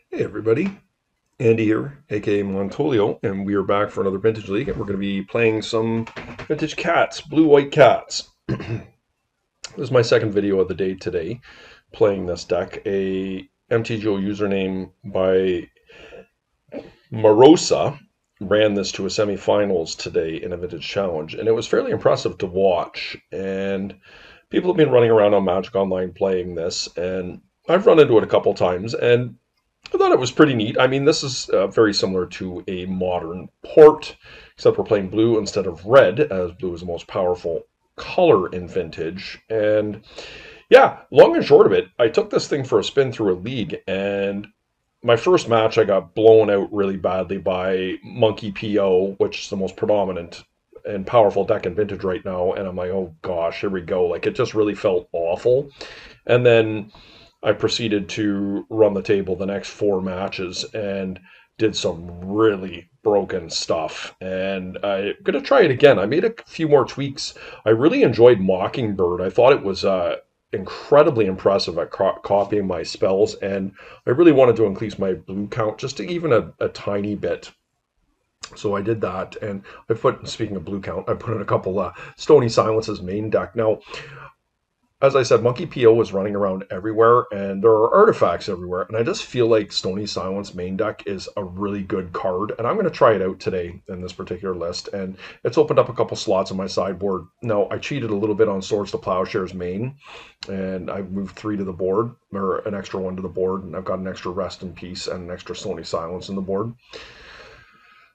Hey everybody, Andy here, aka Montolio, and we are back for another Vintage League, and we're going to be playing some Vintage Cats, Blue-White Cats. This is my second video of the day today, playing this deck. A MTGO username by Marosa ran this to a semifinals today in a Vintage Challenge, and it was fairly impressive to watch. And people have been running around on Magic Online playing this, and I've run into it a couple times, and I thought it was pretty neat. I mean, this is very similar to a modern port, except we're playing blue instead of red, as blue is the most powerful color in Vintage. And yeah, long and short of it, I took this thing for a spin through a league, and my first match I got blown out really badly by Monkey PO, which is the most predominant and powerful deck in Vintage right now. And I'm like, oh gosh, here we go. Like, it just really felt awful. And then I proceeded to run the table the next four matches and did some really broken stuff. And I'm going to try it again. I made a few more tweaks. I really enjoyed Mockingbird. I thought it was incredibly impressive at copying my spells. And I really wanted to increase my blue count just to even a tiny bit. So I did that. And I put, speaking of blue count, I put in a couple Stony Silence's main deck. Now, as I said, Monkey PO is running around everywhere, and there are artifacts everywhere. And I just feel like Stony Silence main deck is a really good card, and I'm going to try it out today in this particular list. And it's opened up a couple slots on my sideboard. Now, I cheated a little bit on Swords to Plowshares main, and I moved 3 to the board, or an extra 1 to the board, and I've got an extra Rest in Peace and an extra Stony Silence in the board.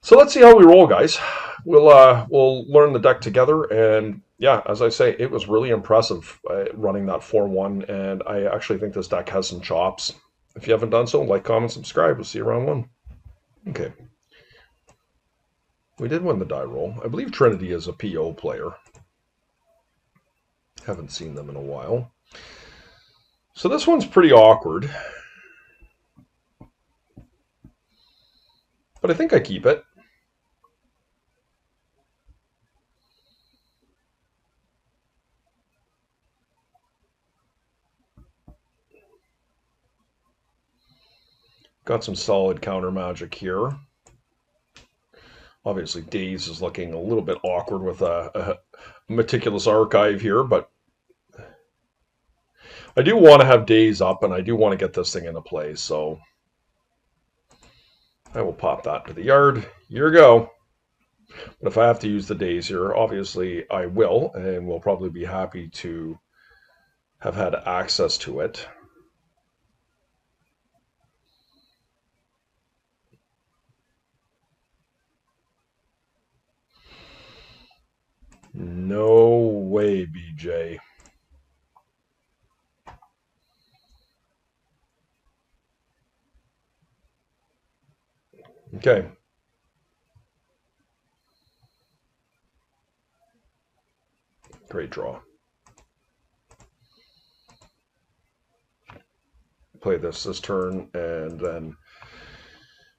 So let's see how we roll, guys. We'll learn the deck together, and yeah, as I say, it was really impressive running that 4-1, and I actually think this deck has some chops. If you haven't done so, like, comment, subscribe. We'll see you round 1. Okay, we did win the die roll. I believe Trinity is a PO player. Haven't seen them in a while. So this one's pretty awkward, but I think I keep it. Got some solid counter magic here. Obviously, Daze is looking a little bit awkward with a meticulous archive here, but I do want to have Daze up, and I do want to get this thing into play, so I will pop that to the yard. Here we go. But if I have to use the Daze here, obviously I will, and will probably be happy to have had access to it. No way, BJ. Okay. Great draw. Play this turn, and then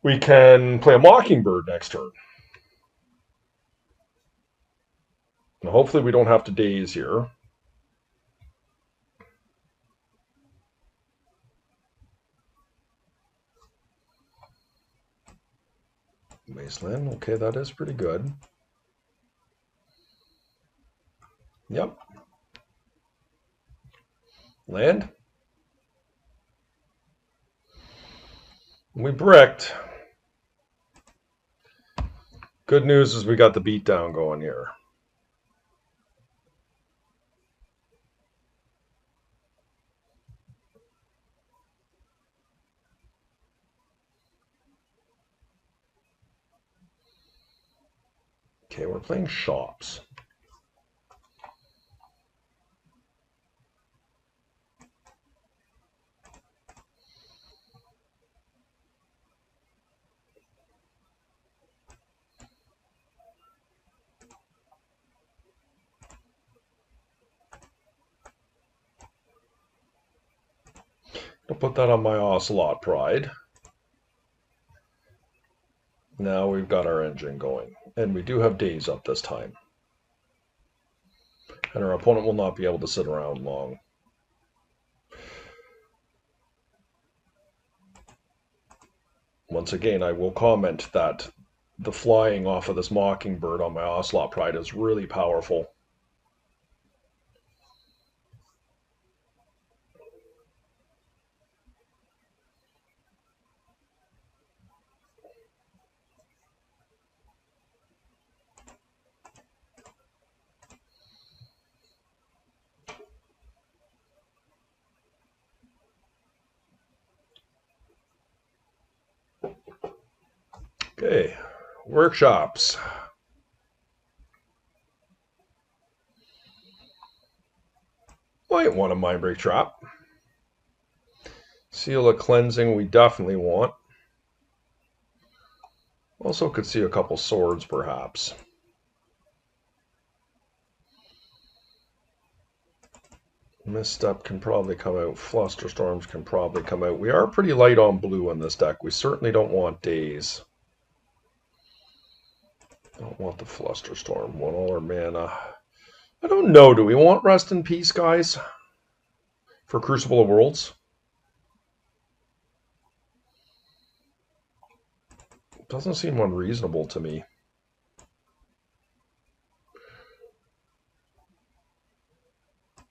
we can play a Mockingbird next turn. Now, hopefully we don't have to Daze here. Wasteland, okay, that is pretty good. Yep. Land. We bricked. Good news is we got the beatdown going here. Okay, we're playing shops. I'll put that on my Ocelot Pride. Now we've got our engine going. And we do have Daze up this time. And our opponent will not be able to sit around long. Once again, I will comment that the flying off of this Mockingbird on my Ocelot Pride is really powerful. Okay, workshops. Might want a Mindbreak Trap. Seal of Cleansing we definitely want. Also could see a couple swords perhaps. Misstep can probably come out. Flusterstorms can probably come out. We are pretty light on blue in this deck. We certainly don't want Daze. Don't want the Flusterstorm. Want all our mana. I don't know. Do we want Rest in Peace, guys? For Crucible of Worlds? Doesn't seem unreasonable to me.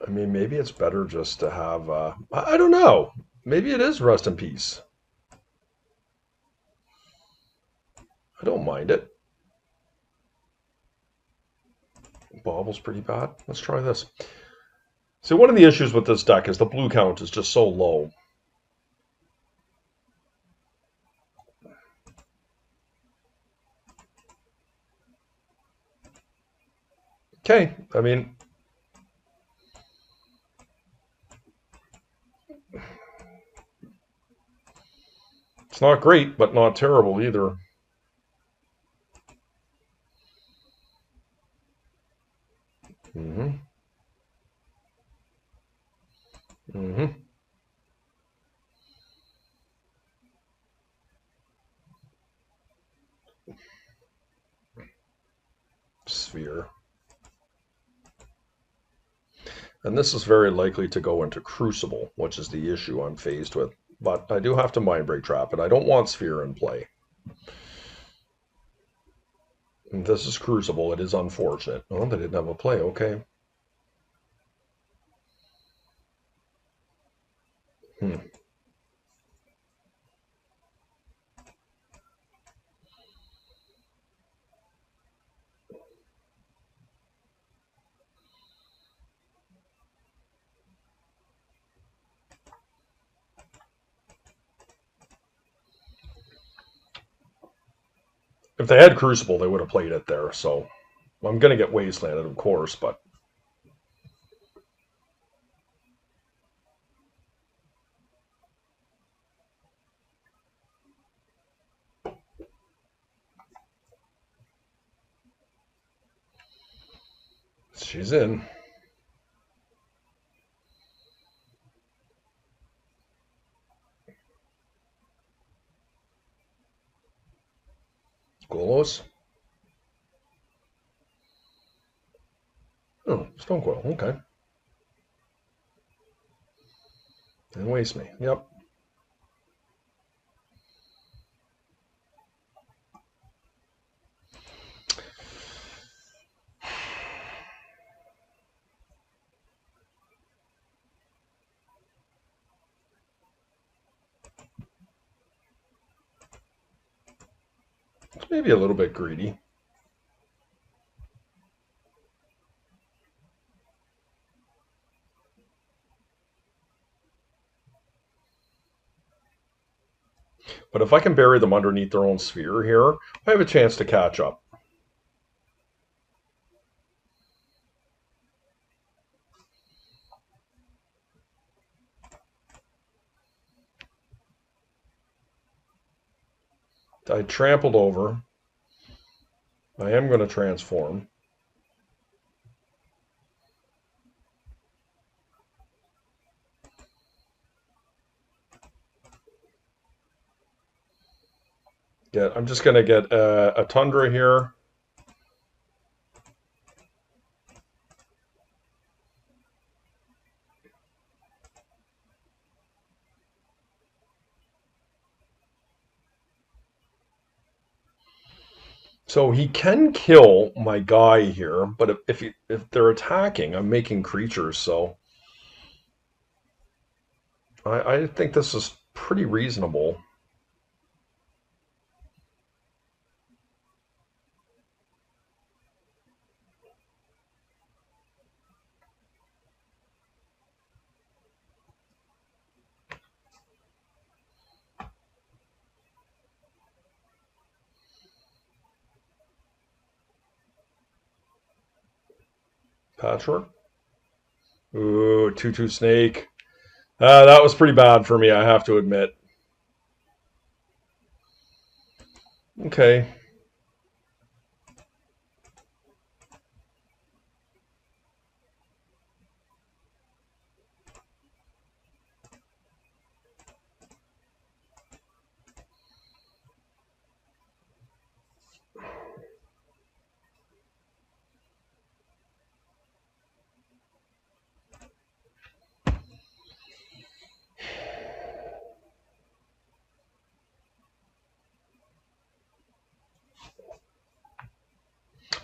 I mean, maybe it's better just to have, I don't know. Maybe it is Rest in Peace. I don't mind it. Bobble's pretty bad. Let's try this. See, one of the issues with this deck is the blue count is just so low. Okay, I mean, it's not great, but not terrible either. Mm-hmm. Mm-hmm. Sphere. And this is very likely to go into Crucible, which is the issue I'm faced with. But I do have to Mindbreak Trap it. I don't want Sphere in play. And this is Crucible. It is unfortunate. Oh, they didn't have a play. Okay. Hmm. If they had Crucible, they would have played it there. So I'm going to get Wastelanded, of course, but she's in. Golos? Oh, Stonecoil. Okay. And waste me. Yep. It's maybe a little bit greedy. But if I can bury them underneath their own sphere here, I have a chance to catch up. I trampled over. I am going to transform. I'm just going to get a Tundra here. So he can kill my guy here, but if they're attacking, I'm making creatures, so I think this is pretty reasonable. Patchwork. Ooh, 2/2 snake. That was pretty bad for me, I have to admit. Okay.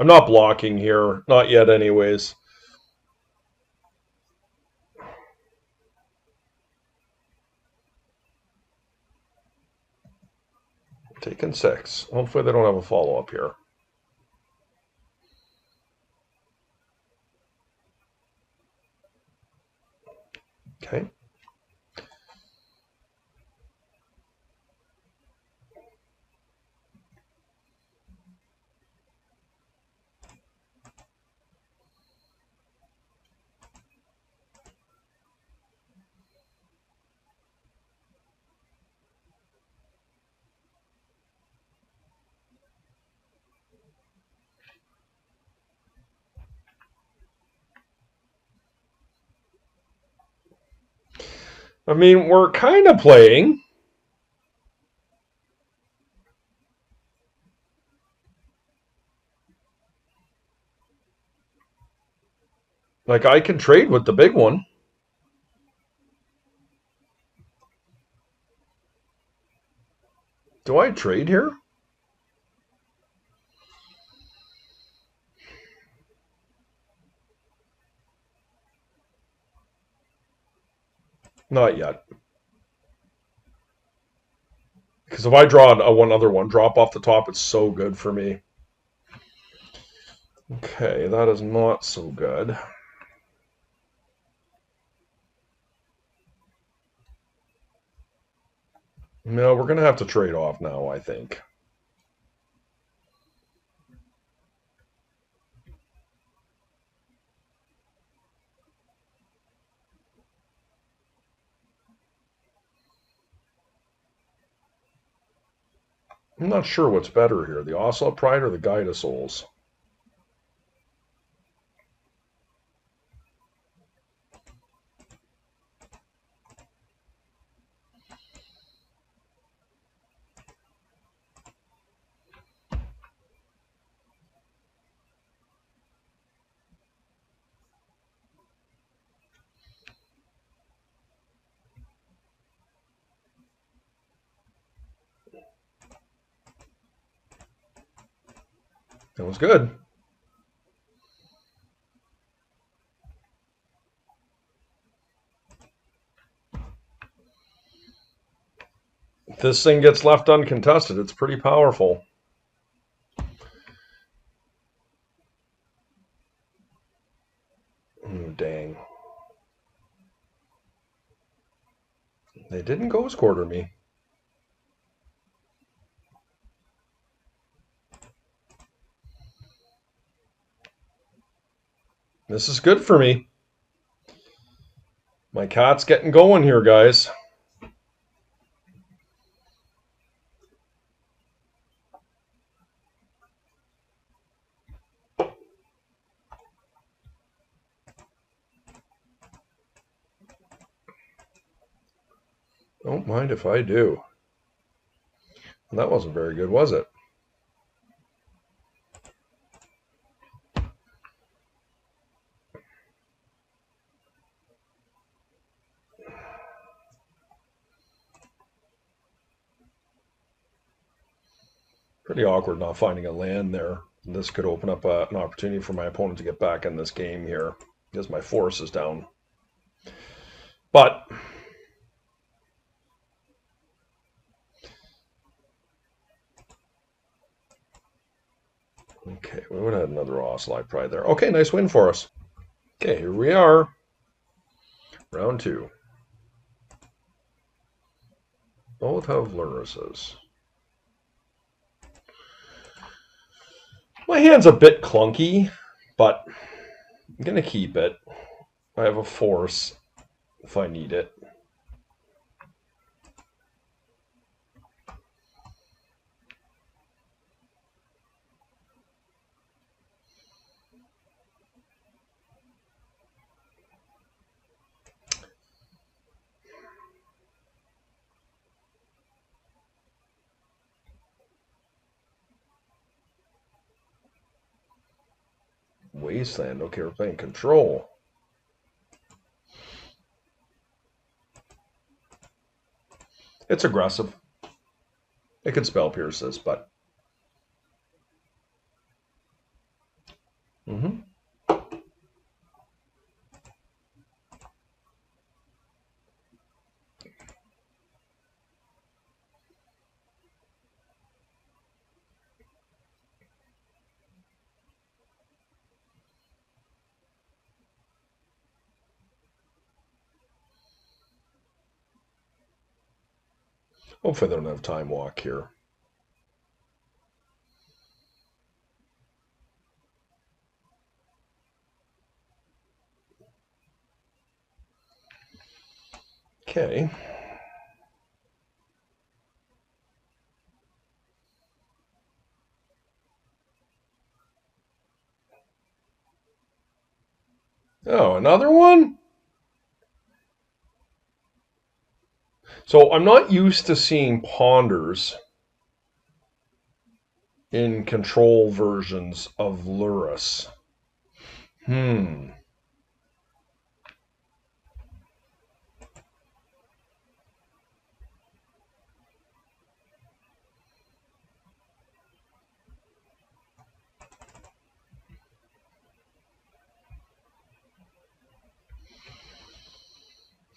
I'm not blocking here. Not yet, anyways. Taking 6. Hopefully they don't have a follow-up here. Okay. I mean, we're kind of playing. Like, I can trade with the big one. Do I trade here? Not yet. Because if I draw a one other one, drop off the top, it's so good for me. Okay, that is not so good. No, we're going to have to trade off now, I think. I'm not sure what's better here, the Ocelot Pride or the Guide of Souls. That was good. If this thing gets left uncontested, it's pretty powerful. Dang. They didn't ghost quarter me. This is good for me. My cat's getting going here, guys. Don't mind if I do. That wasn't very good, was it? Pretty awkward not finding a land there. This could open up an opportunity for my opponent to get back in this game here because my force is down. But okay, we would have had another Ocelot Pride there. Okay, nice win for us. Okay, here we are. Round 2. Both have Luruses. My hand's a bit clunky, but I'm going to keep it. I have a force if I need it. Wasteland. Okay, we're playing control. It's aggressive. It could spell pierce this, but... Hopefully they don't have time walk here. Okay. Oh, another one? So I'm not used to seeing ponders in control versions of Lurus. Hmm.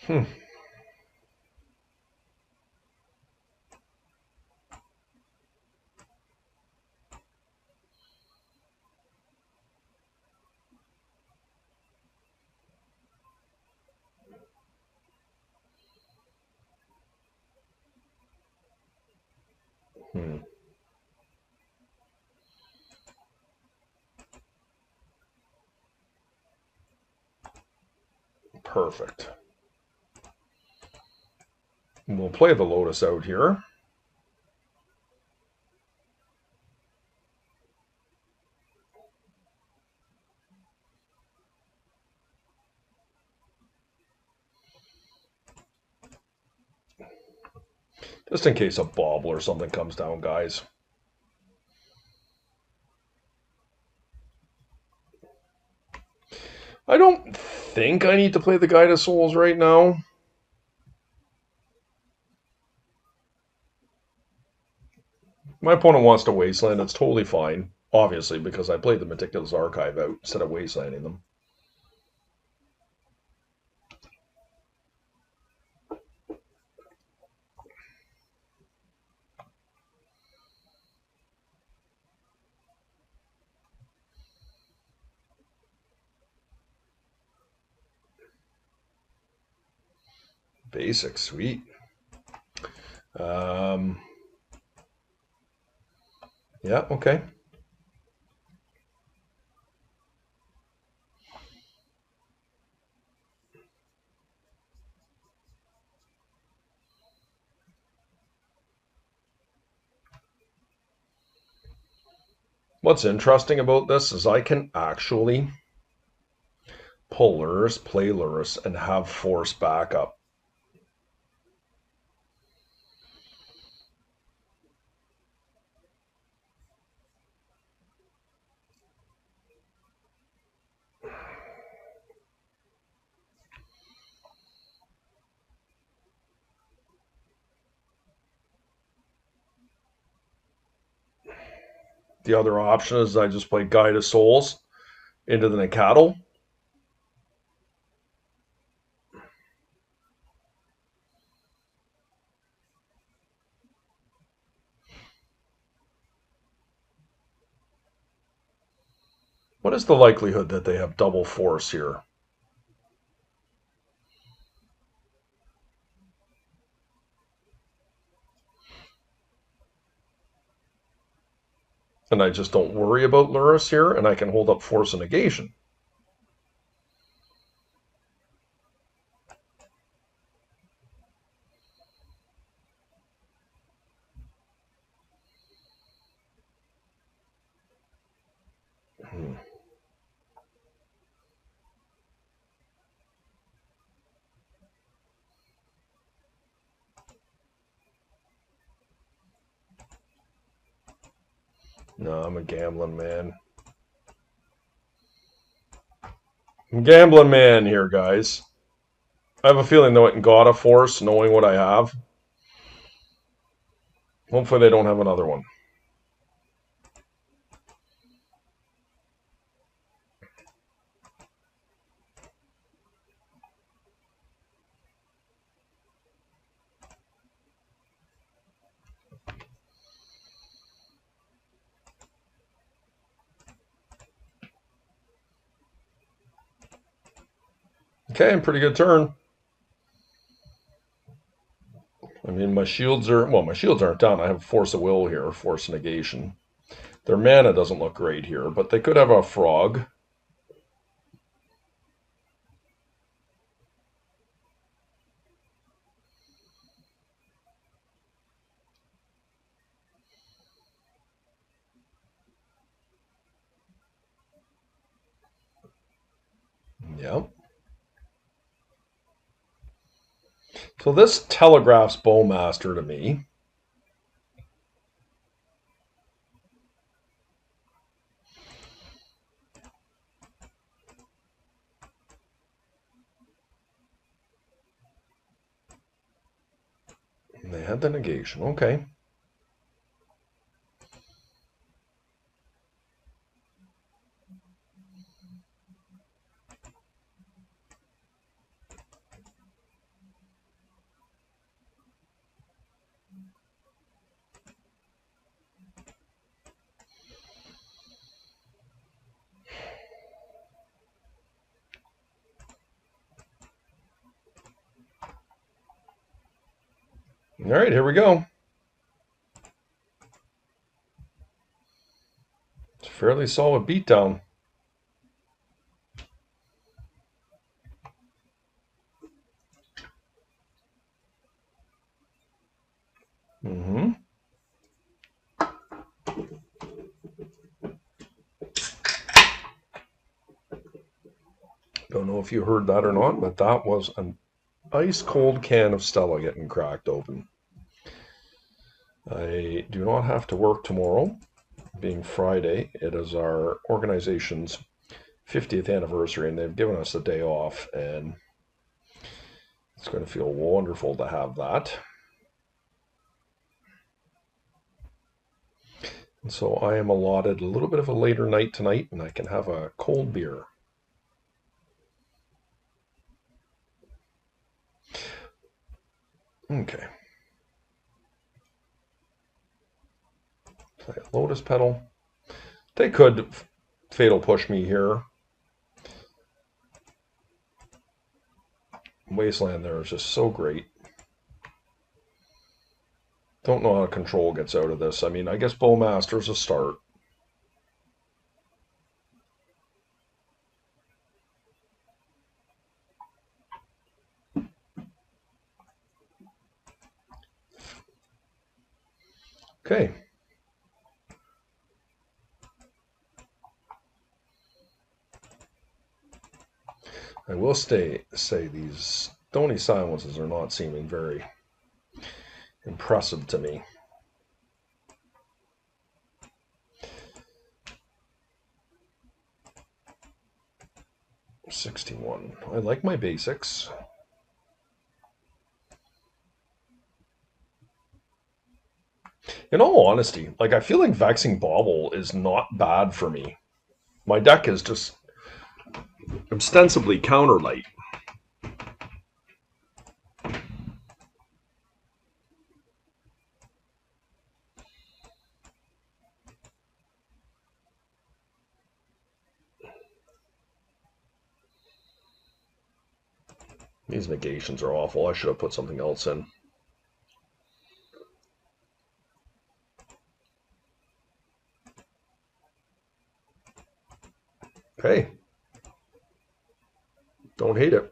Hmm. Hmm. Perfect. We'll play the Lotus out here. Just in case a bobble or something comes down, guys. I don't think I need to play the Guide of Souls right now. My opponent wants to Wasteland. It's totally fine. Obviously, because I played the Meticulous Archive out instead of Wastelanding them. Basic, sweet. Yeah, okay. What's interesting about this is I can actually pull Lurus, play Lurus, and have force backup. The other option is I just play Guide of Souls into the Nicatl. What is the likelihood that they have double force here? And I just don't worry about Lurrus here, and I can hold up force and negation. Hmm. No, I'm a gambling man. I'm gambling man here, guys. I have a feeling though it can God of Force, knowing what I have. Hopefully they don't have another one. Okay, pretty good turn. I mean, my shields aren't down. I have Force of Will here, Force Negation. Their mana doesn't look great here, but they could have a frog. Yep. So this telegraphs Bowmaster to me. They had the negation. Okay. All right, here we go. It's a fairly solid beatdown. Mm-hmm. Don't know if you heard that or not, but that was an ice cold can of Stella getting cracked open. I do not have to work tomorrow, being Friday. It is our organization's 50th anniversary, and they've given us a day off, and it's going to feel wonderful to have that. And so I am allotted a little bit of a later night tonight, and I can have a cold beer. Okay. Play a Lotus Petal. They could Fatal Push me here. Wasteland there is just so great. Don't know how Control gets out of this. I mean, I guess Bowmaster's a start. Okay. I will say these Stony Silences are not seeming very impressive to me. $61. I like my basics. In all honesty, like I feel like Vexing Bauble is not bad for me. My deck is just ostensibly counter light. These negations are awful. I should have put something else in. Hey, don't hate it.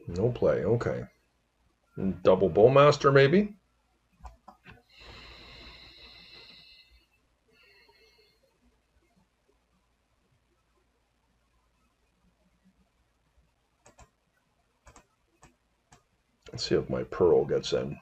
No play. Okay. Double Bowmaster, maybe? Let's see if my Pearl gets in.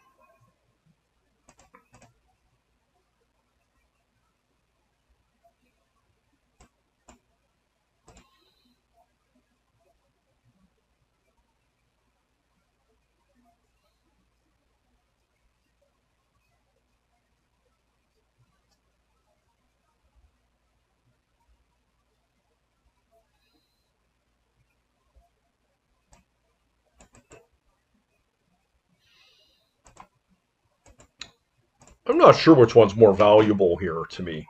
I'm not sure which one's more valuable here to me.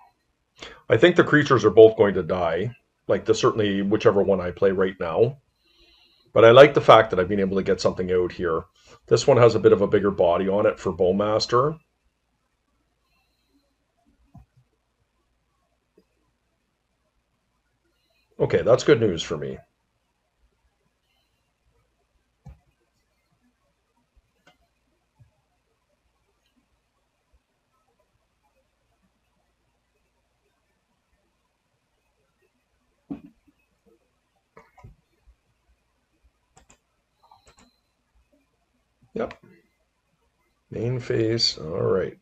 I think the creatures are both going to die. Like the certainly whichever one I play right now. But I like the fact that I've been able to get something out here. This one has a bit of a bigger body on it for Bowmaster. Okay, that's good news for me. Yep. Main phase. All right.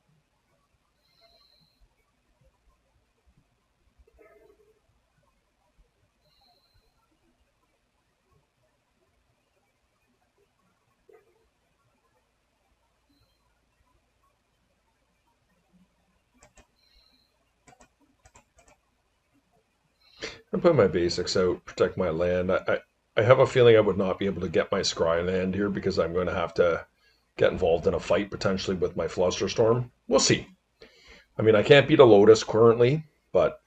I put my basics out, protect my land. I have a feeling I would not be able to get my Scry land here because I'm going to have to get involved in a fight potentially with my Flusterstorm. We'll see. I mean, I can't beat a Lotus currently, but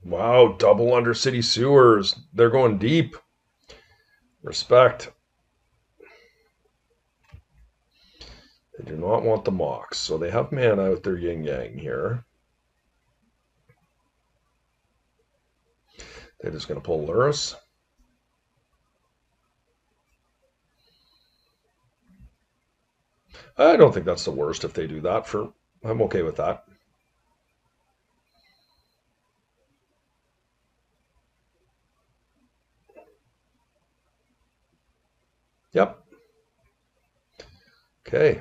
wow, double Undercity Sewers. They're going deep. Respect. They do not want the Mox, so they have mana with their Yin Yang here. They're just going to pull Lurrus. I don't think that's the worst if they do that. I'm okay with that. Yep. Okay.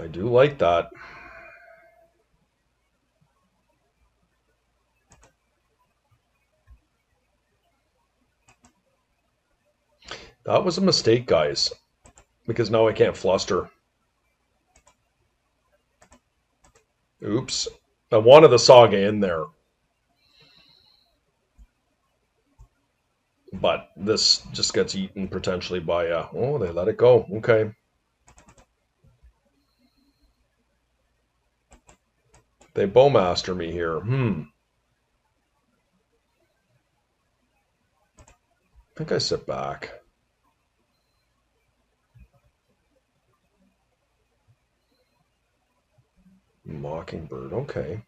I do like that. That was a mistake, guys, because now I can't fluster. Oops. I wanted the Saga in there, but this just gets eaten potentially by oh, they let it go. Okay. They Bowmaster me here. I think I sit back. Mockingbird. Okay.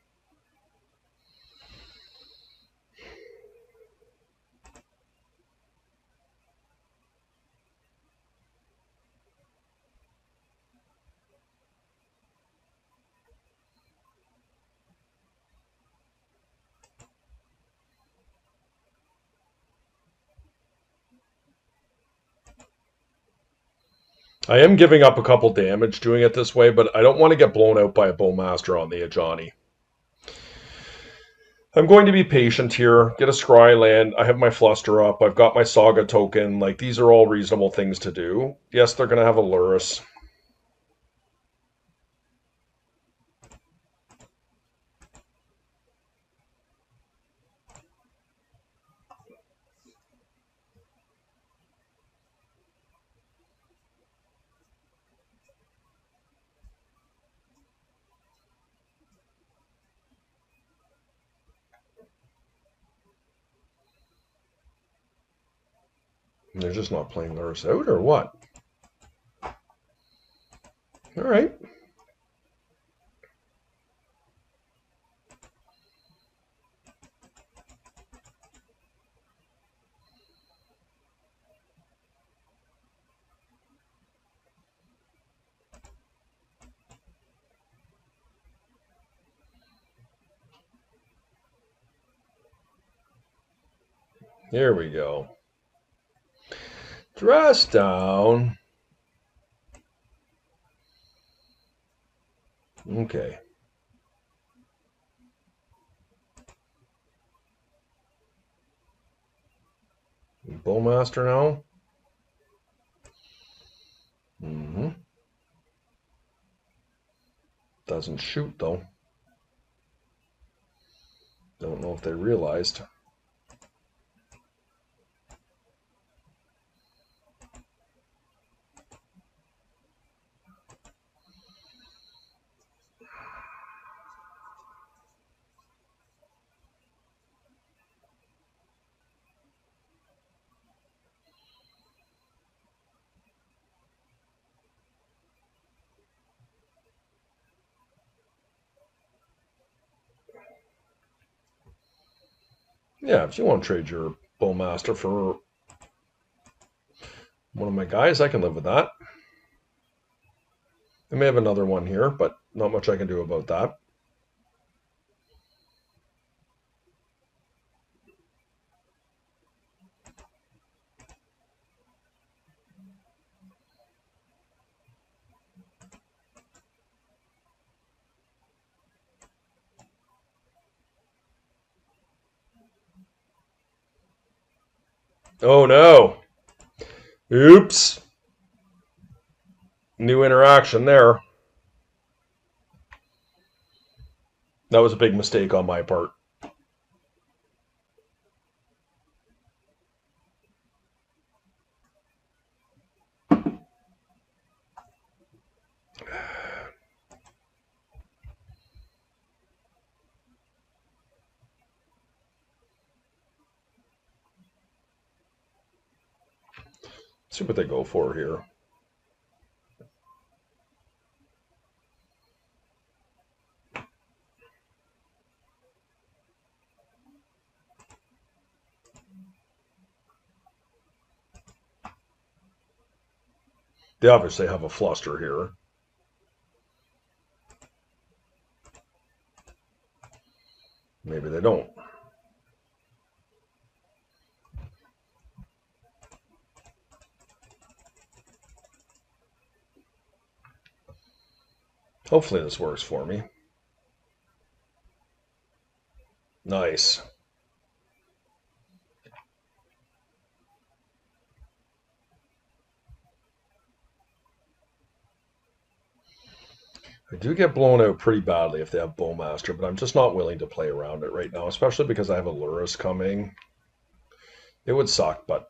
I am giving up a couple damage doing it this way, but I don't want to get blown out by a Bowmaster on the Ajani. I'm going to be patient here, get a Scry land, I have my Fluster up, I've got my Saga token, like these are all reasonable things to do. Yes, they're going to have a Lurrus. They're just not playing Lurrus out, or what? All right. Here we go. Dress down. Okay. Bowmaster now. Mm-hmm. Doesn't shoot, though. Don't know if they realized. Yeah, if you want to trade your Bowmaster for one of my guys, I can live with that. I may have another one here, but not much I can do about that. Oh no! Oops! New interaction there. That was a big mistake on my part. Let's see what they go for here. They obviously have a Fluster here. Maybe they don't. Hopefully this works for me. Nice. I do get blown out pretty badly if they have Bowmaster, but I'm just not willing to play around it right now, especially because I have a Lurrus coming. It would suck, but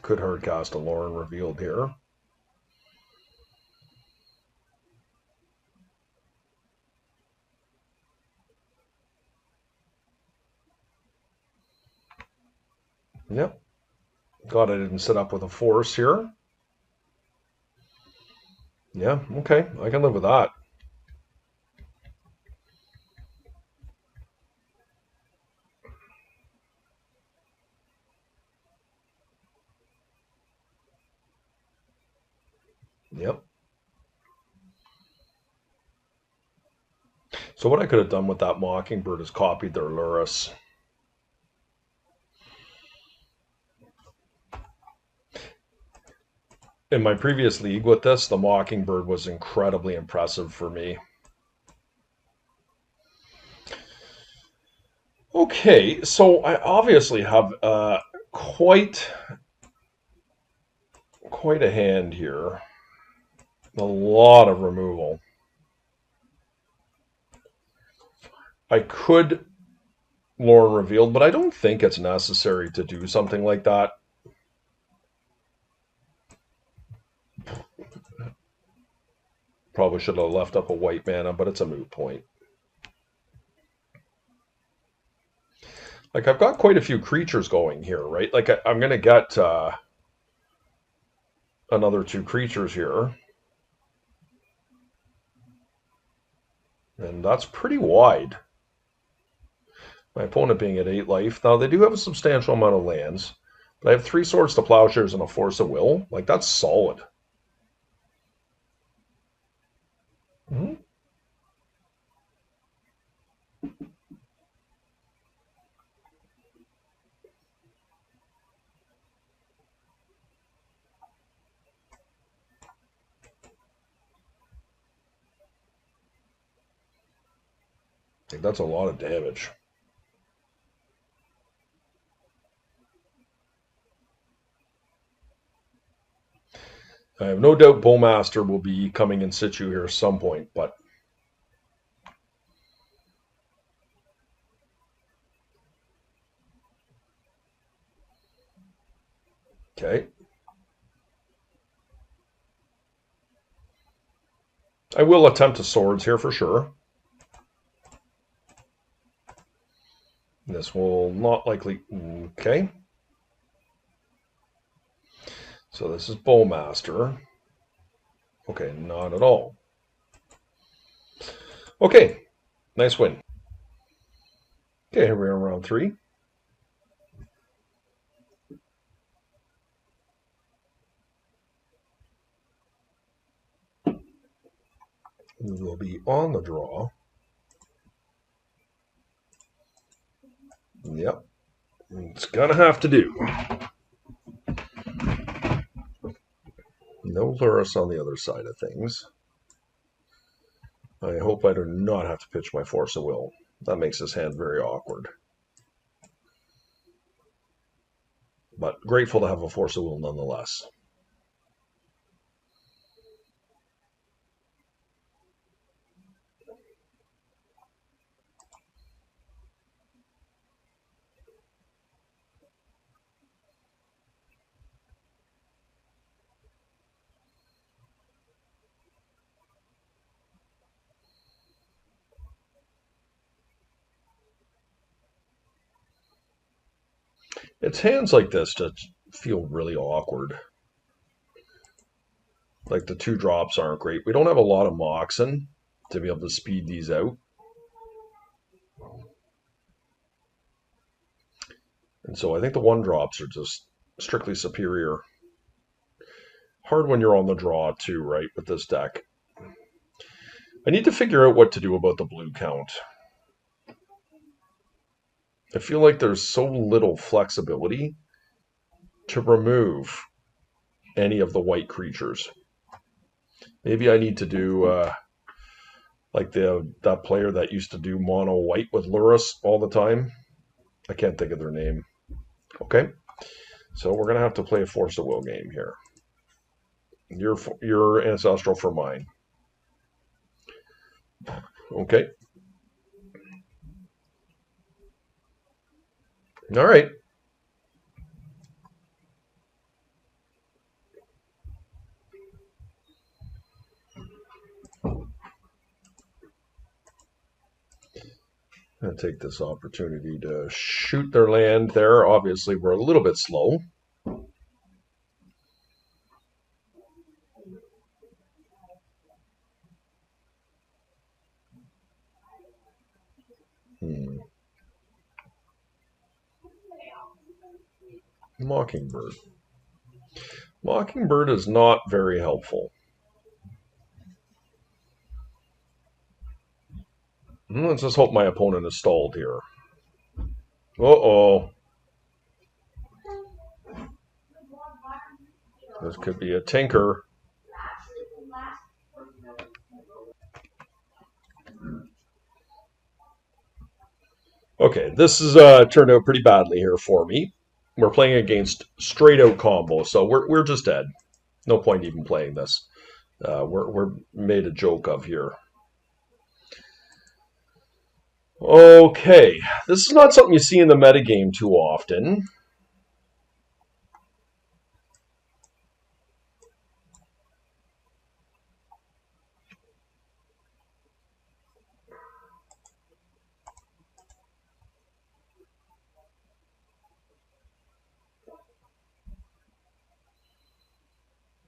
could hardcast a Lauren revealed here. Yep. Glad I didn't sit up with a force here. Yeah, okay. I can live with that. Yep. So what I could have done with that Mockingbird is copied their Lurrus. In my previous league with this, the Mockingbird was incredibly impressive for me. Okay, so I obviously have quite a hand here. A lot of removal. I could Lorne Revealed, but I don't think it's necessary to do something like that. Probably should have left up a white mana, but it's a moot point. Like, I've got quite a few creatures going here, right? Like, I'm going to get another 2 creatures here. And that's pretty wide. My opponent being at 8 life. Now, they do have a substantial amount of lands. But I have 3 Swords to Plowshares and a Force of Will. Like, that's solid. Mm-hmm. I think that's a lot of damage. I have no doubt Bowmaster will be coming in situ here at some point, but okay. I will attempt a Swords here for sure. This will not likely... Okay. So this is Bowmaster. Okay, not at all. Okay, nice win. Okay, here we are in round 3. We will be on the draw. Yep, it's gonna have to do. No Lurrus on the other side of things. I hope I do not have to pitch my Force of Will. That makes this hand very awkward. But grateful to have a Force of Will nonetheless. It's hands like this that feel really awkward. Like the 2 drops aren't great. We don't have a lot of Moxen to be able to speed these out. And so I think the 1 drops are just strictly superior. Hard when you're on the draw too, right, with this deck. I need to figure out what to do about the blue count. I feel like there's so little flexibility to remove any of the white creatures. Maybe I need to do like that player that used to do mono white with Lurrus all the time. I can't think of their name. Okay, so we're gonna have to play a Force of Will game here. Your ancestral for mine. Okay. All right. I'm going to take this opportunity to shoot their land there. Obviously, we're a little bit slow. Mockingbird. Mockingbird is not very helpful. Let's just hope my opponent is stalled here. Uh-oh. This could be a tinker. Okay, this has turned out pretty badly here for me. We're playing against straight out combo, so we're just dead. No point even playing this. We're made a joke of here. Okay, this is not something you see in the metagame too often.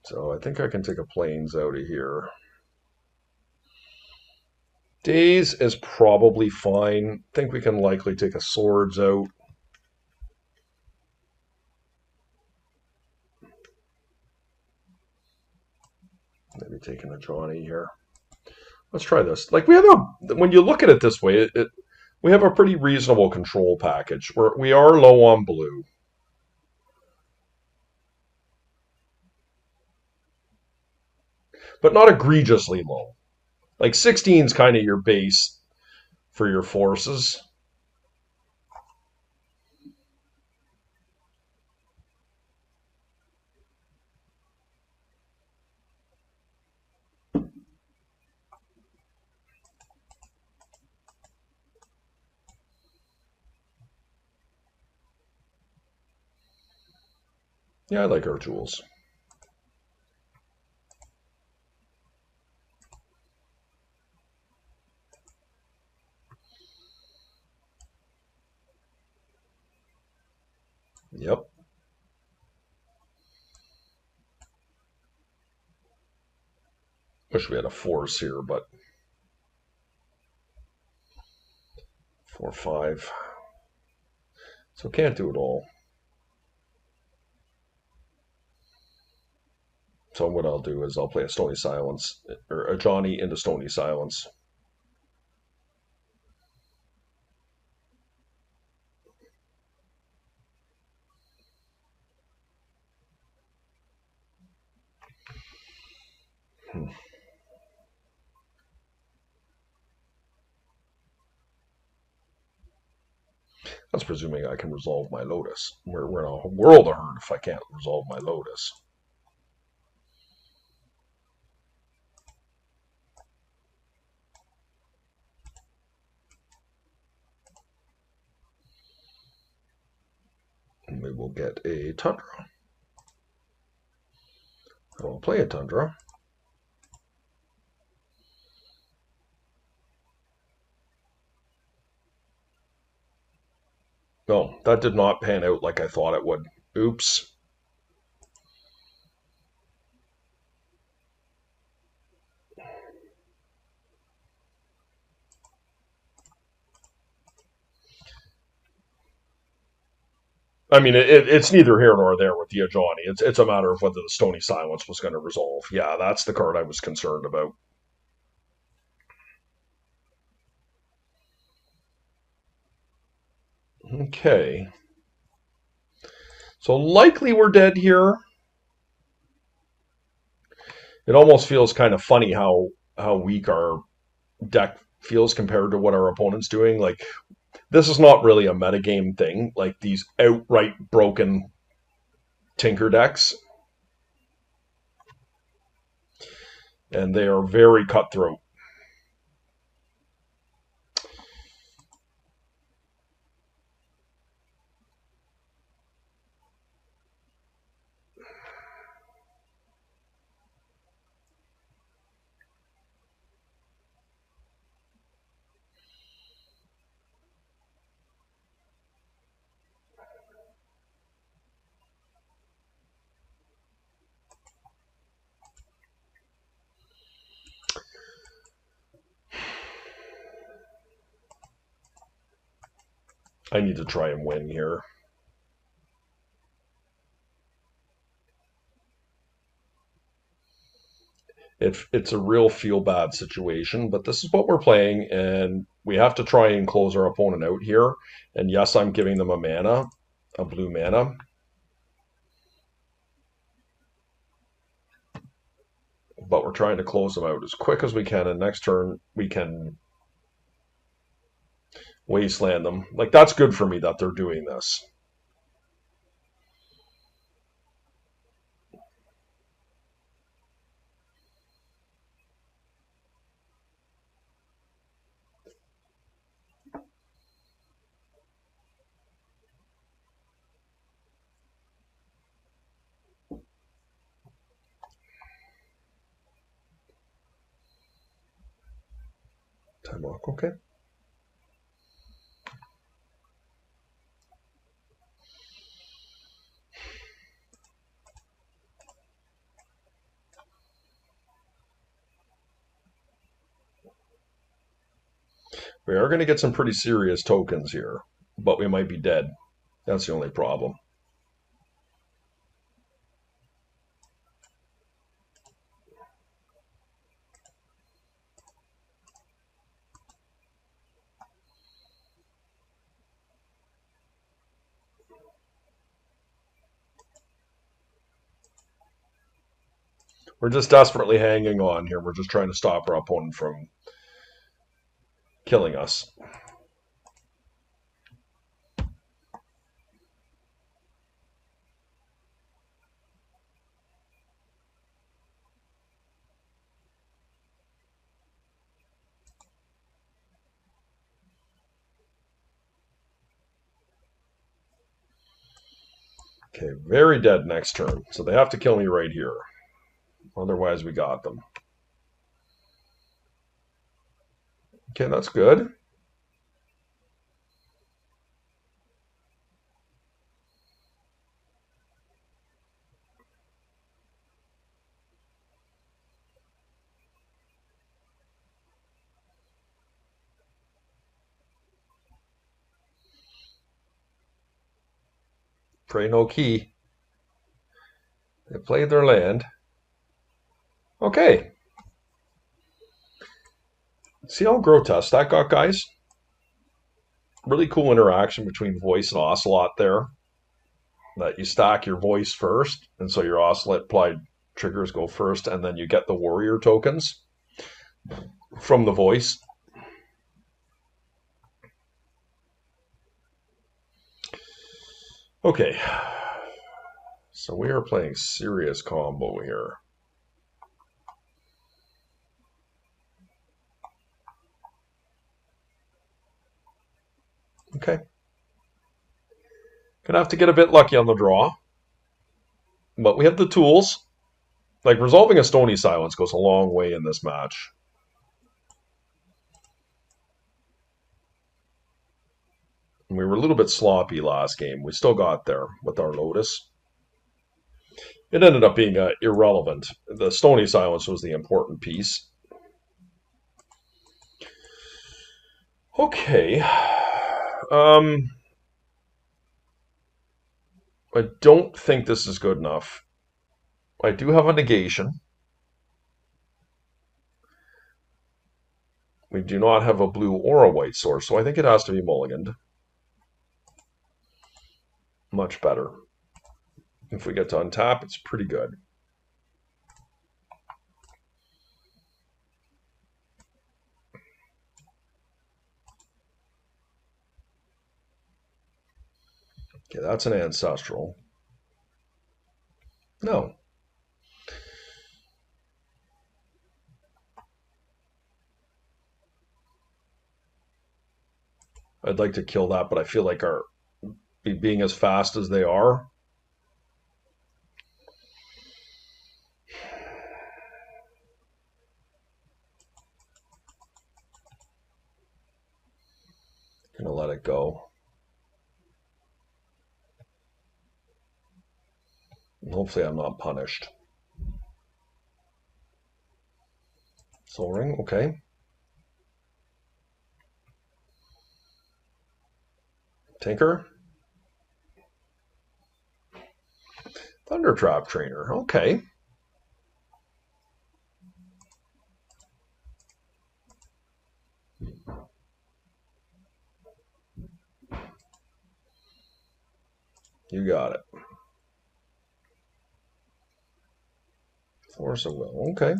So I think I can take a plains out of here. Days is probably fine. I think we can likely take a swords out. Maybe taking a Johnny here. Let's try this. Like we have when you look at it this way, we have a pretty reasonable control package. We are low on blue. But not egregiously low. Like 16 is kind of your base for your forces. Yeah, I like our tools. Yep. Wish we had a force here, but 4-5. So can't do it all. So what I'll do is I'll play a Stony Silence, or a Johnny into Stony Silence. That's presuming I can resolve my Lotus. We're in a world of hurt if I can't resolve my Lotus. And we will get a Tundra. I will play a Tundra. No, that did not pan out like I thought it would. Oops. I mean, it's neither here nor there with the Ajani. It's a matter of whether the Stony Silence was going to resolve. Yeah, that's the card I was concerned about. Okay. So likely we're dead here. It almost feels kind of funny how weak our deck feels compared to what our opponent's doing. Like this is not really a metagame thing. Like these outright broken Tinker decks, and they are very cutthroat. I need to try and win here. It's a real feel bad situation, but this is what we're playing, and we have to try and close our opponent out here. And yes, I'm giving them a blue mana, but we're trying to close them out as quick as we can. And next turn we can wasteland them. Like, that's good for me that they're doing this. Time walk, okay. We are going to get some pretty serious tokens here, but we might be dead. That's the only problem. We're just desperately hanging on here. We're just trying to stop our opponent from killing us. Okay, very dead next turn. So they have to kill me right here. Otherwise, we got them. Okay, that's good. Pray no key. They played their land. Okay. See how grotesque that got, guys? Really cool interaction between voice and ocelot there. That you stack your voice first, and so your ocelot applied triggers go first, and then you get the warrior tokens from the voice. Okay. So we are playing serious combo here. Okay. Gonna have to get a bit lucky on the draw. But we have the tools. Like, resolving a Stony Silence goes a long way in this match. We were a little bit sloppy last game. We still got there with our Lotus. It ended up being irrelevant. The Stony Silence was the important piece. Okay. I don't think this is good enough. I do have a negation. We do not have a blue or a white source, so I think it has to be mulliganed. Much better. If we get to untap, it's pretty good. Okay, that's an ancestral. No. I'd like to kill that, but I feel like our being as fast as they are. Gonna let it go. And hopefully I'm not punished. Soul Ring, okay. Tinker. Thunder Trap Trainer, okay. You got it. Force of will. Okay.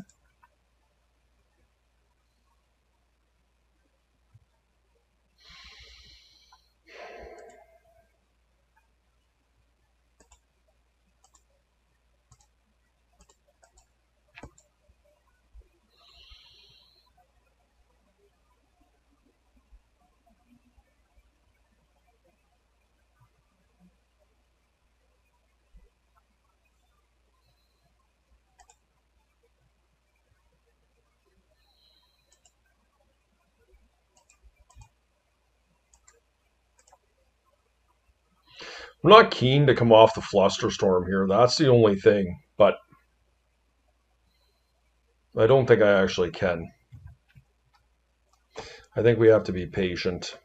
I'm not keen to come off the Flusterstorm here. That's the only thing. But I don't think I actually can. I think we have to be patient.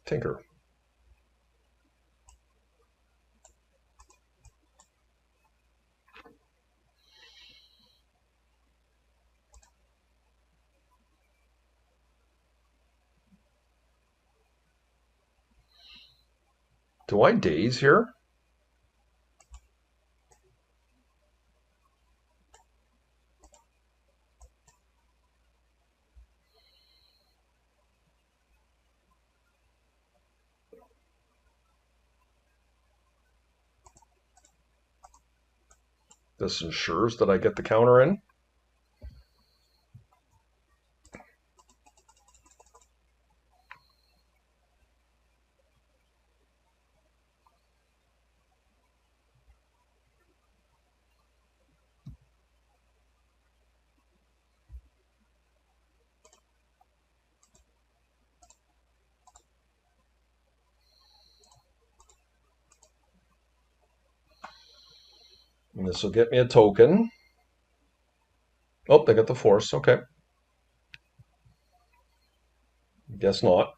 Tinker. Do I daze here? This ensures that I get the counter in. And this will get me a token. Oh, they got the force. Okay. Guess not.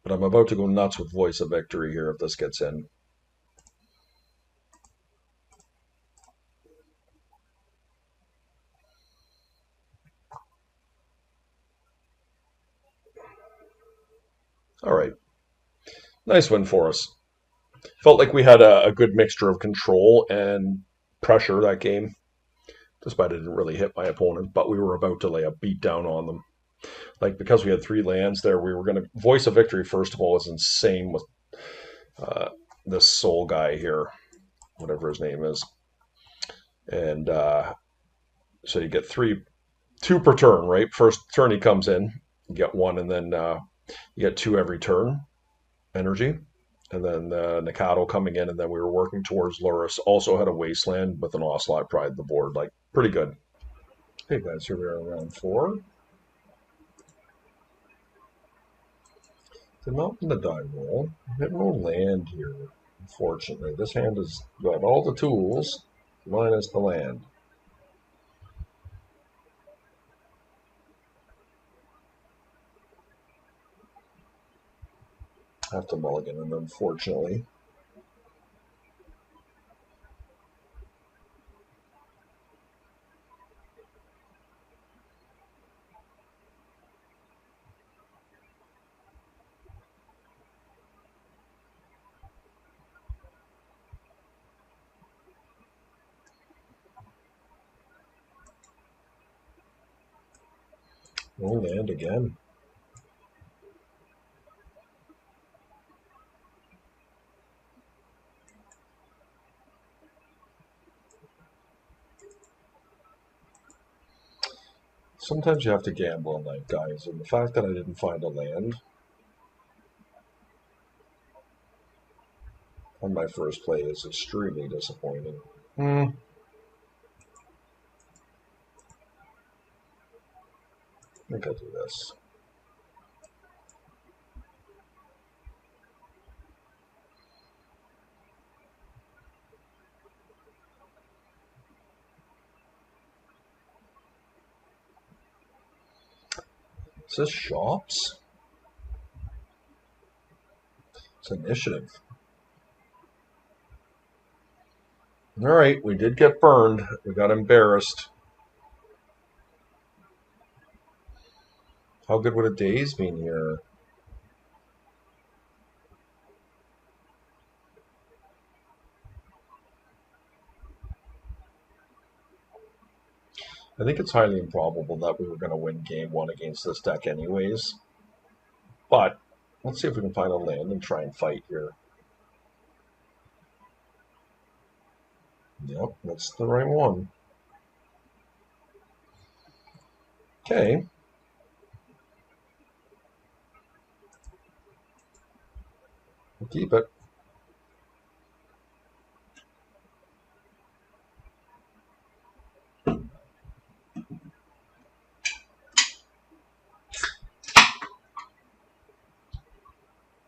But I'm about to go nuts with Voice of Victory here if this gets in. All right. Nice win for us. Felt like we had a good mixture of control and pressure that game, despite it didn't really hit my opponent, but we were about to lay a beat down on them. Like, because we had 3 lands there, we were going to... Voice of Victory, first of all, is insane with this soul guy here, whatever his name is. And so you get 2 per turn, right? First turn he comes in, you get 1, and then you get 2 every turn energy. And then Nikado coming in, and then we were working towards Luris. Also had a Wasteland with an Ocelot Pride the board. Like, pretty good. Hey guys, here we are round 4. Did not win the die roll. I have no land here, unfortunately. This hand has got all the tools, minus the land. I have to mulligan, and unfortunately. No land again. Sometimes you have to gamble on that, guys, and the fact that I didn't find a land on my first play is extremely disappointing. I think I'll do this. Is this shops? It's initiative. All right, we did get burned. We got embarrassed. How good would a daze been here? I think it's highly improbable that we were going to win game one against this deck anyways. But let's see if we can find a land and try and fight here. Yep, that's the right one. Okay. We'll keep it.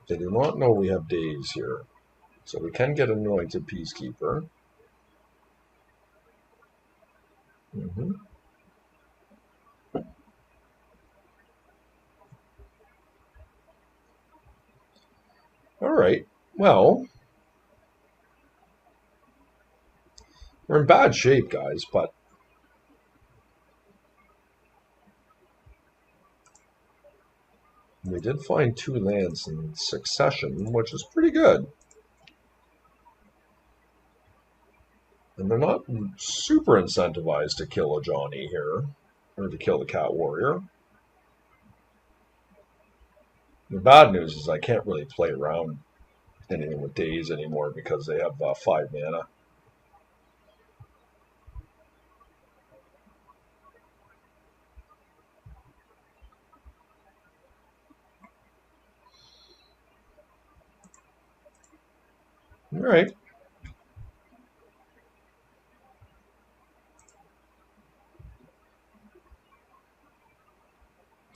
They do not know we have days here. So we can get Anointed Peacekeeper. All right. Well, we're in bad shape, guys, but we did find 2 lands in succession, which is pretty good. And they're not super incentivized to kill a Johnny here, or to kill the Cat Warrior. The bad news is I can't really play around anything with Daze anymore because they have 5 mana. All right.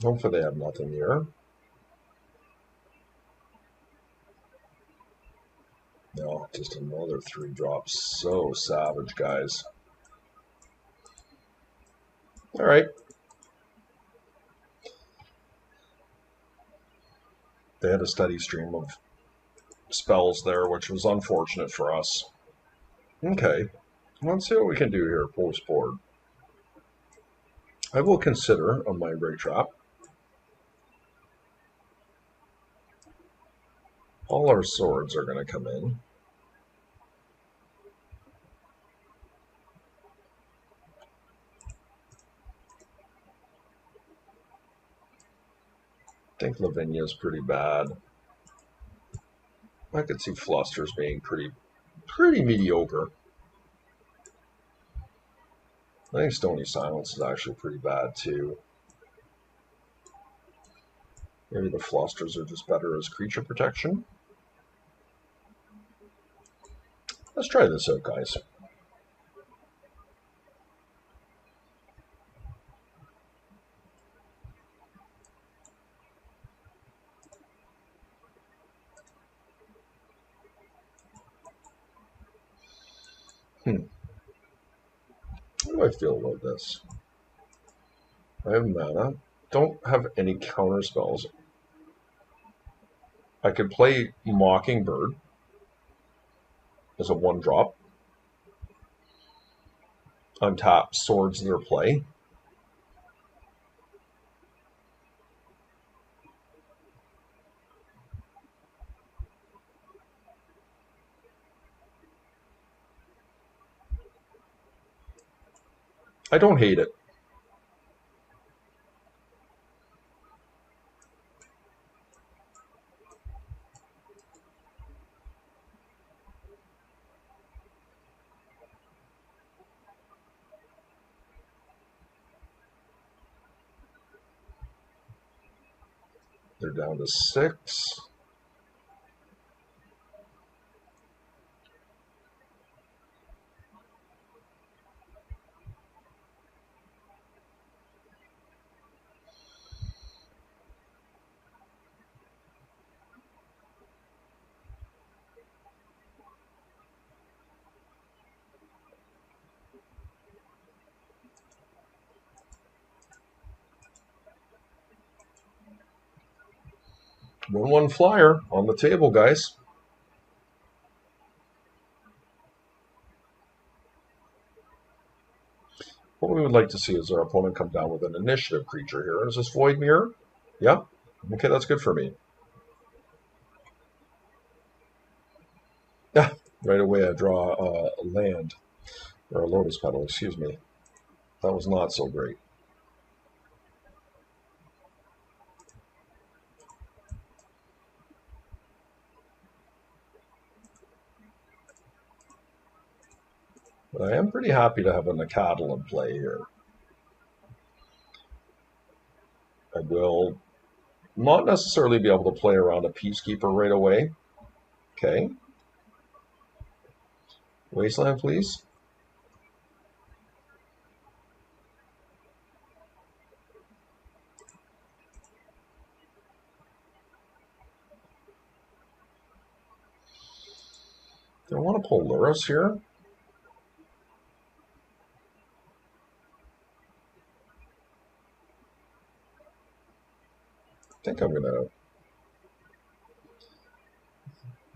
Hopefully they have nothing here. No, just another 3 drops. So savage, guys. All right. They had a steady stream of spells there, which was unfortunate for us. Okay. Let's see what we can do here post board. I will consider a Mind Break Trap. All our swords are going to come in. I think Lavinia is pretty bad. I could see Fluster's being pretty mediocre. I think Stony Silence is actually pretty bad too. Maybe the Flusters are just better as creature protection. Let's try this out, guys. How do I feel about this? I have mana. Don't have any counter spells. I could play Mockingbird as a 1-drop. Untap Swords Their Play. I don't hate it. They're down to 6. One flyer on the table, guys. What we would like to see is our opponent come down with an initiative creature here. Is this Void Mirror? Yeah. Okay, that's good for me. Yeah. Right away, I draw a land or a lotus petal. Excuse me. That was not so great. But I am pretty happy to have a Nacatl in play here. I will not necessarily be able to play around a Peacekeeper right away. Okay. Wasteland, please. Do I want to pull Luris here? I think I'm going to...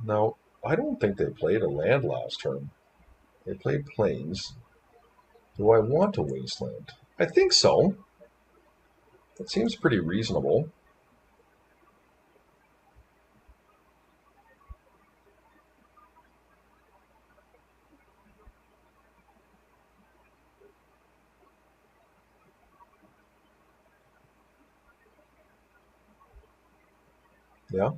Now, I don't think they played a land last turn. They played Plains. Do I want a Wasteland? I think so. It seems pretty reasonable. Yeah.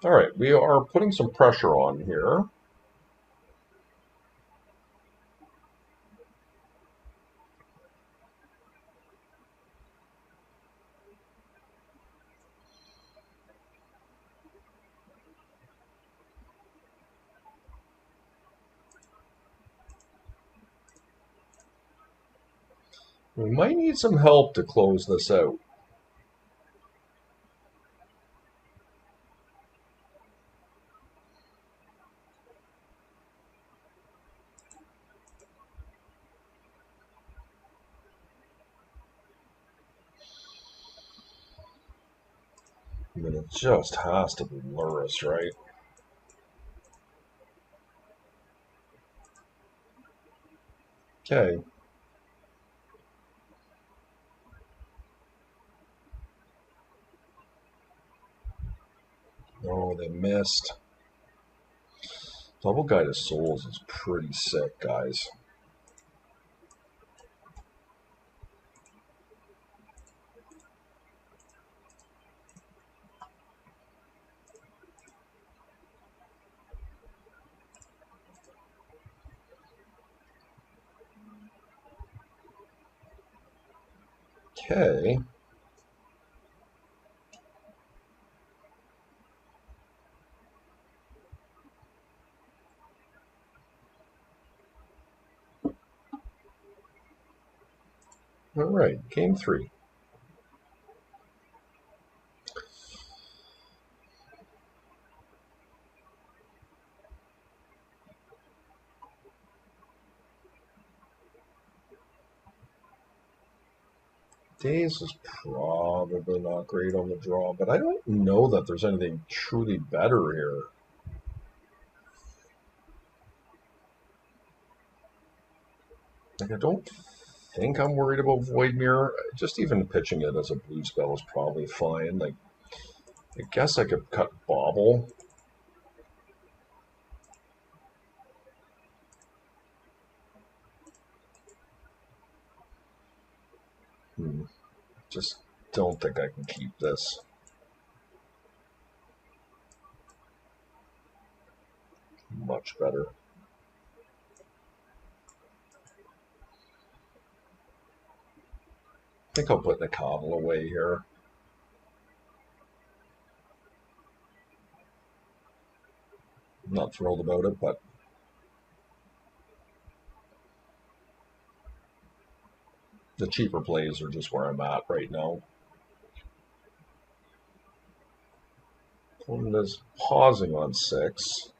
All right, we are putting some pressure on here. We might need some help to close this out. I mean, it just has to be Luris, right? Okay. Oh, they missed. Double Guide of Souls is pretty sick, guys. Okay. All right, game 3. Days is probably not great on the draw, but I don't know that there's anything truly better here. Like, I don't think I'm worried about Void Mirror. Just even pitching it as a blue spell is probably fine. Like, I guess I could cut Bobble. Just don't think I can keep this. Much better. I think I'll put the Cobble away here. I'm not thrilled about it, but the cheaper plays are just where I'm at right now. Opponent is pausing on 6.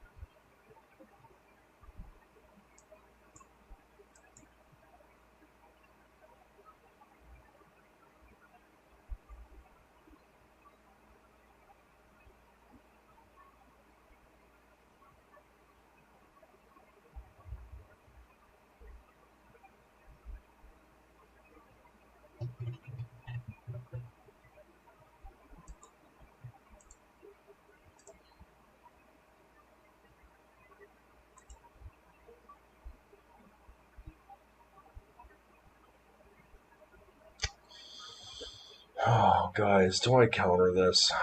Oh, guys, do I counter this?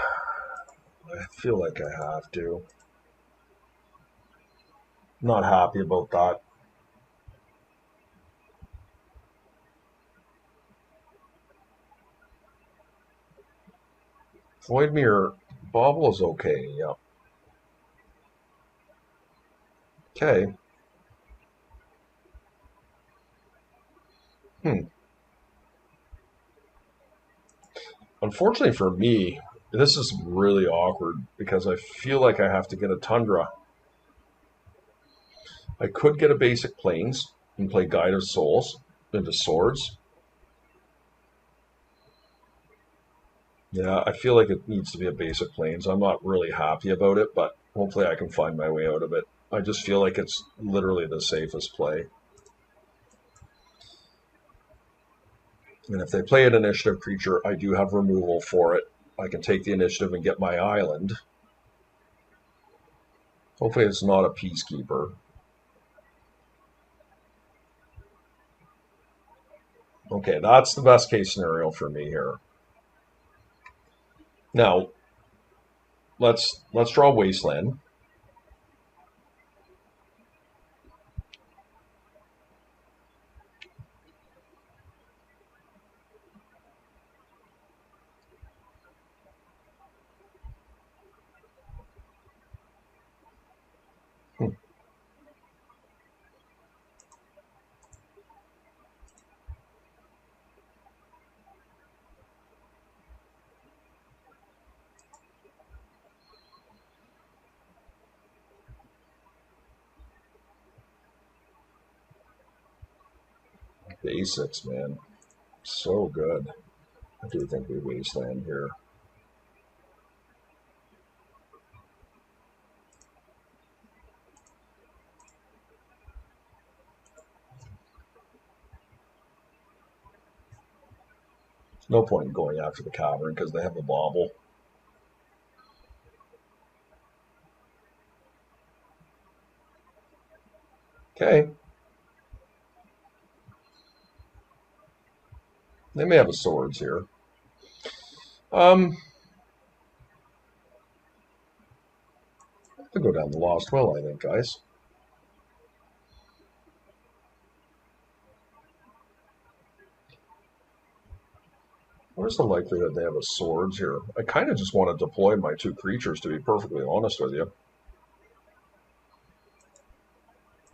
I feel like I have to. Not happy about that. Voidmere Bauble is okay, yep. Okay. Unfortunately for me, this is really awkward because I feel like I have to get a Tundra. I could get a basic Plains and play Guide of Souls into Swords. Yeah, I feel like it needs to be a basic Plains. I'm not really happy about it, but hopefully I can find my way out of it. I just feel like it's literally the safest play. And if they play an initiative creature, I do have removal for it. I can take the initiative and get my island. Hopefully it's not a Peacekeeper. Okay, that's the best case scenario for me here. Now, let's draw Wasteland. Basics, man. So good. I do think we Wasteland here. No point in going after the Cavern because they have the Bauble. Okay. They may have a Swords here. Um, to go down the Lost Will, I think, guys. Where's the likelihood they have a Swords here? I kind of just want to deploy my 2 creatures, to be perfectly honest with you.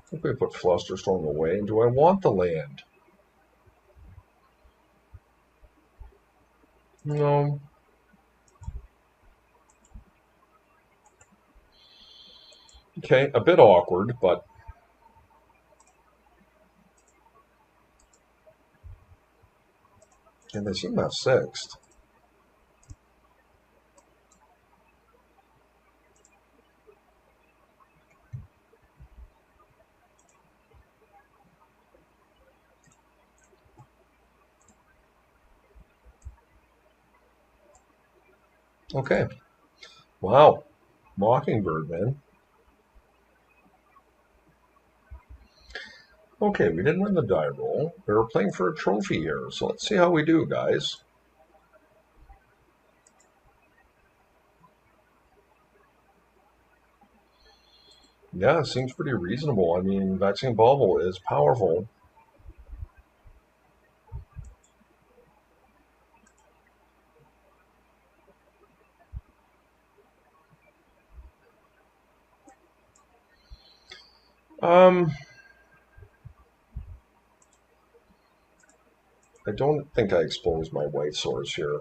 I think we put Flusterstorm away. And do I want the land? No. Okay, a bit awkward, but and they seem to have 6th. Okay. Wow. Mockingbird, man. Okay, we didn't win the die roll. We were playing for a trophy here, so let's see how we do, guys. Yeah, it seems pretty reasonable. I mean, Vexing Bauble is powerful. Um, I don't think I exposed my white source here.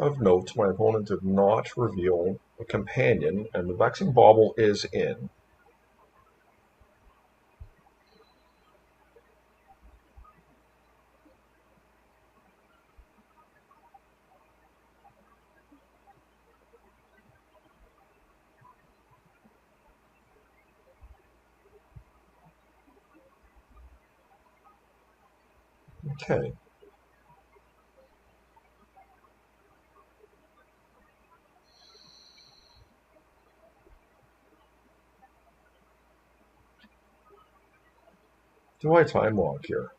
Of note, my opponent did not reveal a companion, and the Vexing Bauble is in. Okay. Do I time lock here?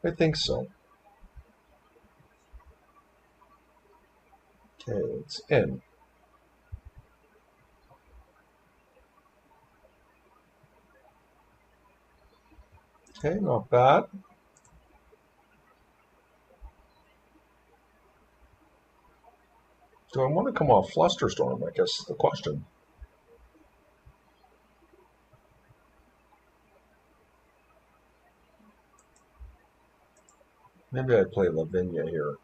I think so. Okay, it's in. Okay, not bad. Do I want to come off Flusterstorm? I guess is the question. Maybe I play Lavinia here.